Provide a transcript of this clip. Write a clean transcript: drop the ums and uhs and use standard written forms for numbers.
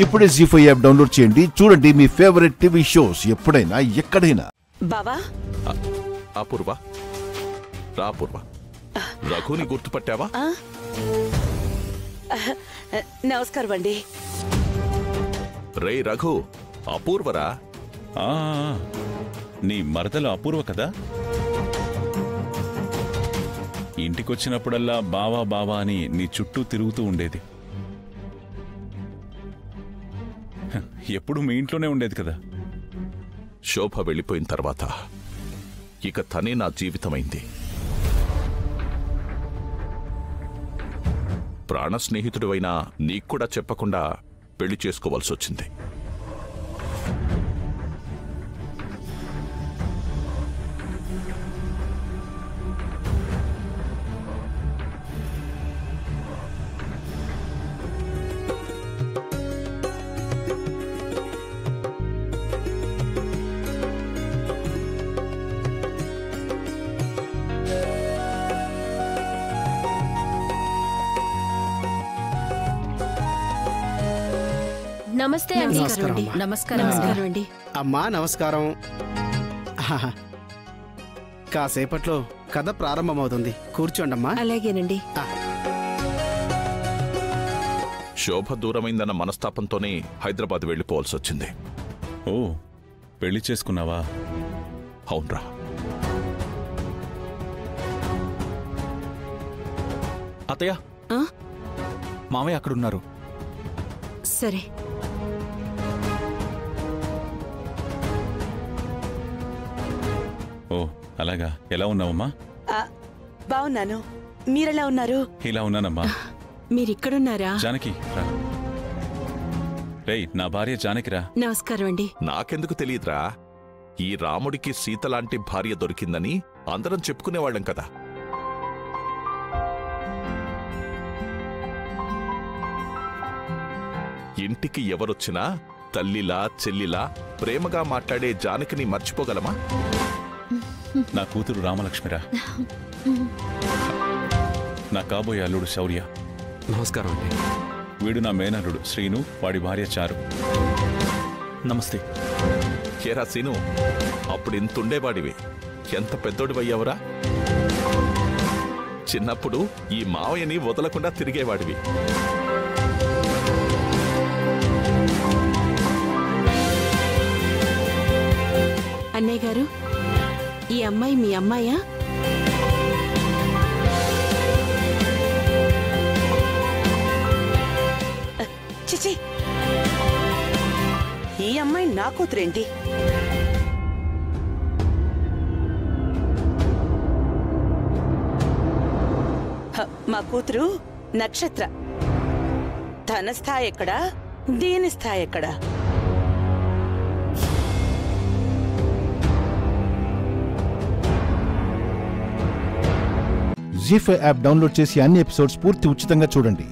ఇప్పుడే జీ5 app download చేయండి. చూడండి మీ ఫేవరెట్ టీవీ షోస్ ఎప్పుడైనా ఎక్కడైనా. బావా అపూర్వ రా అపూర్వ. రఘుని గుర్తుపట్టావా? నమస్కారం అండి. రే రఘు, అపూర్వరా? నీ మరదలు అపూర్వ కదా? ఇంటికొచ్చినప్పుడల్లా బావా బావా అని నీ చుట్టూ తిరుగుతూ ఉండేది. ఎప్పుడు మీ ఇంట్లోనే ఉండేది కదా? శోభ వెళ్ళిపోయిన తర్వాత ఇక తనే నా జీవితమైంది. ప్రాణ స్నేహితుడివైనా నీక్కూడా చెప్పకుండా పెళ్లి చేసుకోవాల్సి వచ్చింది. నమస్తే. నమస్కారం అండి. అమ్మా నమస్కారం. కాసేపట్లో కథ ప్రారంభమవుతుంది, కూర్చోండమ్మా. అలాగేనండి. శోభ దూరమైందన్న మనస్తాపంతోనే హైదరాబాద్ వెళ్ళిపోవాల్సి వచ్చింది. ఓ, పెళ్లి చేసుకున్నావా? అవునరా. అత్తయ్య, మామయ్య అక్కడున్నారు. సరే. ఓ అలాగా. ఎలా ఉన్నావమ్మా? బాగున్నాను. మీరెలా ఉన్నారు? ఇలా ఉన్నానమ్మా. మీరిక్కడున్నారా? జానకి రా. రేయ్, నా భార్య జానకిరా. నమస్కారం అండి. నాకెందుకు తెలియదురా, ఈ రాముడికి సీతలాంటి భార్య దొరికిందని అందరం చెప్పుకునేవాళ్ళం కదా. ఇంటికి ఎవరొచ్చినా తల్లిలా చెల్లిలా ప్రేమగా మాట్లాడే జానకిని మర్చిపోగలమా? నా కూతురు రామలక్ష్మిరా. నా కాబోయే అల్లుడు శౌర్య. నమస్కారం అండి. వీడు నా మేనల్లుడు శ్రీను, వాడి భార్య చారు. నమస్తే. కేరా సీను, అప్పుడు ఇంతుండేవాడివి, ఎంత పెద్దోడివయ్యావురా. చిన్నప్పుడు ఈ మావయ్యని వదలకుండా తిరిగేవాడివి. అన్నయ్య గారు, ఈ అమ్మాయి మీ అమ్మాయా? చిచి, ఈ అమ్మాయి నా కూతురేంటి? మా కూతురు నక్షత్ర. ధన స్థాయి ఎక్కడా, దీని స్థాయి ఎక్కడా? జీ5 యాప్ డౌన్లోడ్ చేసి అన్ని ఎపిసోడ్స్ పూర్తి ఉచితంగా చూడండి.